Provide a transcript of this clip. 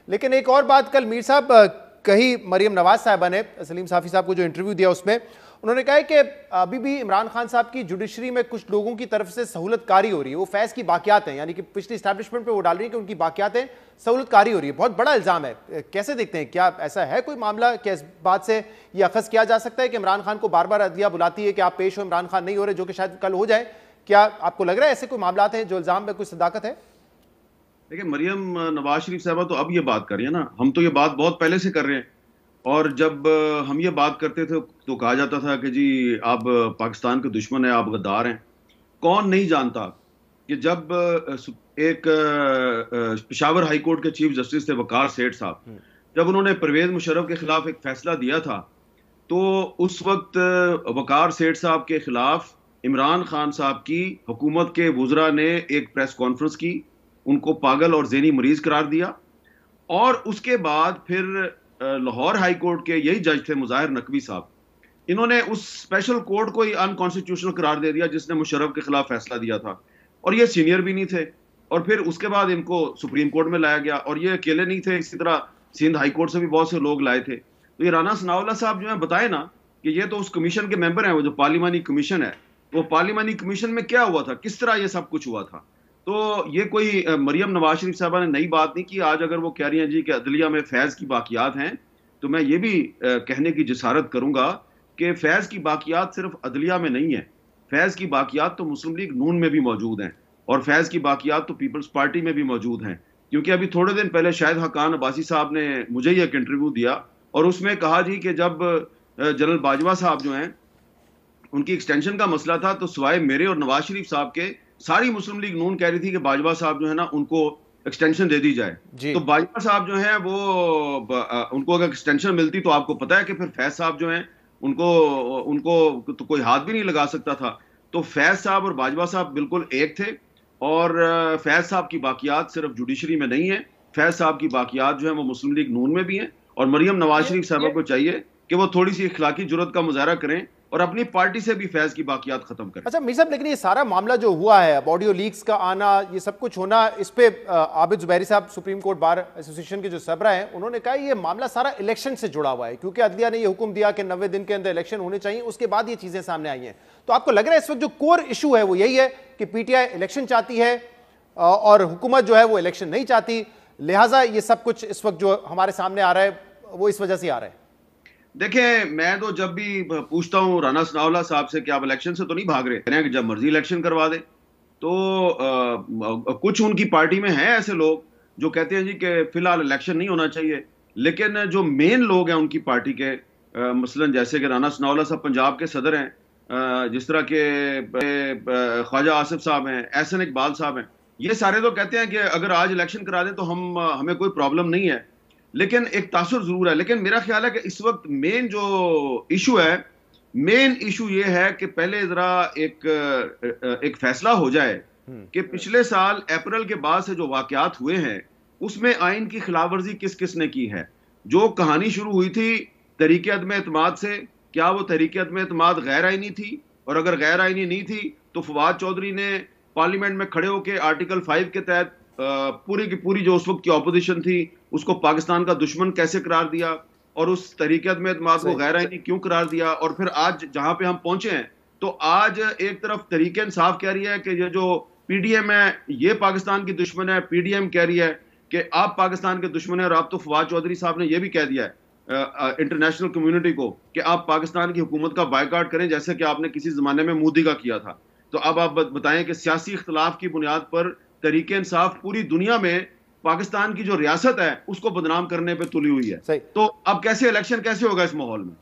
लेकिन एक और बात कल मीर साहब कही मरियम नवाज साहिबा ने सलीम साफी साहब को जो इंटरव्यू दिया उसमें उन्होंने कहा है कि अभी भी इमरान खान साहब की जुडिशरी में कुछ लोगों की तरफ से सहूलतकारी हो रही है, वो फैज़ की बाकियात हैं, यानी कि पिछली इस्टेब्लिशमेंट पे वो डाल रही है कि उनकी बाकियातें सहूलतकारी हो रही है। बहुत बड़ा इल्ज़ाम है, कैसे देखते हैं? क्या ऐसा है कोई मामला कि इस बात से ये अखज़ किया जा सकता है कि इमरान खान को बार बार अदलिया बुलाती है कि आप पेश हो, इमरान खान नहीं हो रहे, जो कि शायद कल हो जाए? क्या आपको लग रहा है ऐसे कोई मामला हैं जो इल्ज़ाम में कुछ सदाकत है? देखिए, मरियम नवाज शरीफ साहबा तो अब ये बात कर रही है ना, हम तो ये बात बहुत पहले से कर रहे हैं। और जब हम ये बात करते थे तो कहा जाता था कि जी आप पाकिस्तान के दुश्मन हैं, आप गद्दार हैं। कौन नहीं जानता कि जब एक पेशावर हाई कोर्ट के चीफ जस्टिस थे वकार सेठ साहब, जब उन्होंने परवेज मुशर्रफ के खिलाफ एक फैसला दिया था, तो उस वक्त वकार सेठ साहब के खिलाफ इमरान खान साहब की हुकूमत के वुज़रा ने एक प्रेस कॉन्फ्रेंस की, उनको पागल और ज़हनी मरीज करार दिया। और उसके बाद फिर लाहौर हाई कोर्ट के यही जज थे मुज़ाहिर नकवी साहब, इन्होंने उस स्पेशल कोर्ट को ही अनकॉन्स्टिट्यूशनल करार दे दिया जिसने मुशर्रफ के खिलाफ फैसला दिया था। और ये सीनियर भी नहीं थे। और फिर उसके बाद इनको सुप्रीम कोर्ट में लाया गया, और ये अकेले नहीं थे, इसी तरह सिंध हाई कोर्ट से भी बहुत से लोग लाए थे। तो ये राना सनाउल्लाह साहब जो है बताए ना कि ये तो उस कमीशन के मेंबर हैं, वो जो पार्लिमानी कमीशन है, वो पार्लिमानी कमीशन में क्या हुआ था, किस तरह ये सब कुछ हुआ था। तो ये कोई मरियम नवाज शरीफ साहबा ने नई बात नहीं की। आज अगर वो कह रही हैं जी कि अदलिया में फैज़ की बाकियात हैं, तो मैं ये भी कहने की जसारत करूंगा कि फैज़ की बाकियात सिर्फ अदलिया में नहीं है। फैज़ की बाकियात तो मुस्लिम लीग नून में भी मौजूद हैं, और फैज़ की बाकियात तो पीपल्स पार्टी में भी मौजूद हैं। क्योंकि अभी थोड़े दिन पहले शाहिद हकान अब्बासी साहब ने मुझे ही एक इंटरव्यू दिया, और उसमें कहा जी कि जब जनरल बाजवा साहब जो हैं उनकी एक्सटेंशन का मसला था, तो सिवाय मेरे और नवाज शरीफ साहब के सारी मुस्लिम लीग नून कह रही थी कि बाजवा साहब जो है ना उनको एक्सटेंशन दे दी जाए। तो बाजवा साहब जो है वो उनको अगर एक्सटेंशन मिलती तो आपको पता है कि फिर फैज साहब जो हैं उनको उनको तो कोई हाथ भी नहीं लगा सकता था। तो फैज साहब और बाजवा साहब बिल्कुल एक थे। और फैज साहब की बाकियात सिर्फ जुडिशरी में नहीं है, फैज साहब की बाकियात जो है वो मुस्लिम लीग नून में भी हैं। और मरियम नवाज शरीफ साहबा को चाहिए कि वो थोड़ी सी इखलाकी जुर्रत का मुजाहरा करें और अपनी पार्टी से भी फैज की बाकियात खत्म करें। अच्छा मीर साहब, लेकिन ये सारा मामला जो हुआ है, ऑडियो लीक्स का आना, ये सब कुछ होना, इस पे आबिद जुबैरी साहब सुप्रीम कोर्ट बार एसोसिएशन के जो सरबरा हैं, उन्होंने कहा ये मामला सारा इलेक्शन से जुड़ा हुआ है, क्योंकि अदलिया ने ये हुक्म दिया कि 90 दिन के अंदर इलेक्शन होने चाहिए, उसके बाद ये चीजें सामने आई हैं। तो आपको लग रहा है इस वक्त जो कोर इशू है वो यही है कि पीटीआई इलेक्शन चाहती है और हुकूमत जो है वो इलेक्शन नहीं चाहती, लिहाजा ये सब कुछ इस वक्त जो हमारे सामने आ रहा है वो इस वजह से आ रहा है? देखिए, मैं तो जब भी पूछता हूँ राना सनाउल्लाह साहब से कि आप इलेक्शन से तो नहीं भाग रहे, कह कि जब मर्जी इलेक्शन करवा दे। तो कुछ उनकी पार्टी में हैं ऐसे लोग जो कहते हैं जी कि फिलहाल इलेक्शन नहीं होना चाहिए, लेकिन जो मेन लोग हैं उनकी पार्टी के, मसलन जैसे कि राना सनाउल्लाह साहब पंजाब के सदर हैं, जिस तरह के ख्वाजा आसिफ साहब हैं, एहसन इकबाल साहब हैं, ये सारे तो कहते हैं कि अगर आज इलेक्शन करा दें तो हमें कोई प्रॉब्लम नहीं है, लेकिन एक तासुर जरूर है। लेकिन मेरा ख्याल है कि इस वक्त मेन जो इशू है, मेन इशू ये है कि पहले जरा एक फैसला हो जाए कि पिछले साल अप्रैल के बाद से जो वाकयात हुए हैं उसमें आइन की खिलाफवर्जी किस किस ने की है। जो कहानी शुरू हुई थी तहरीक अदम एतमाद से, क्या वो तहरीक अदम एतमाद गैर आइनी थी? और अगर गैर आइनी नहीं थी तो फवाद चौधरी ने पार्लियामेंट में खड़े होकर आर्टिकल 5 के तहत पूरी की पूरी जो उस वक्त की ऑपोजिशन थी उसको पाकिस्तान का दुश्मन कैसे करार दिया, और उस तरीके में एतमाद को गैर आइनी क्यों करार दिया। और फिर आज जहां पे हम पहुंचे हैं, तो आज एक तरफ तरीके इंसाफ कह रही है कि ये जो पीडीएम है ये पाकिस्तान की दुश्मन है, पीडीएम कह रही है कि आप पाकिस्तान के दुश्मन है। और आप तो फवाद चौधरी साहब ने यह भी कह दिया है इंटरनेशनल कम्युनिटी को कि आप पाकिस्तान की हुकूमत का बायकॉट करें, जैसे कि आपने किसी जमाने में मोदी का किया था। तो अब आप बताएं कि सियासी इख्तलाफ की बुनियाद पर तरीके इंसाफ पूरी दुनिया में पाकिस्तान की जो रियासत है उसको बदनाम करने पे तुली हुई है। तो अब कैसे इलेक्शन कैसे होगा इस माहौल में?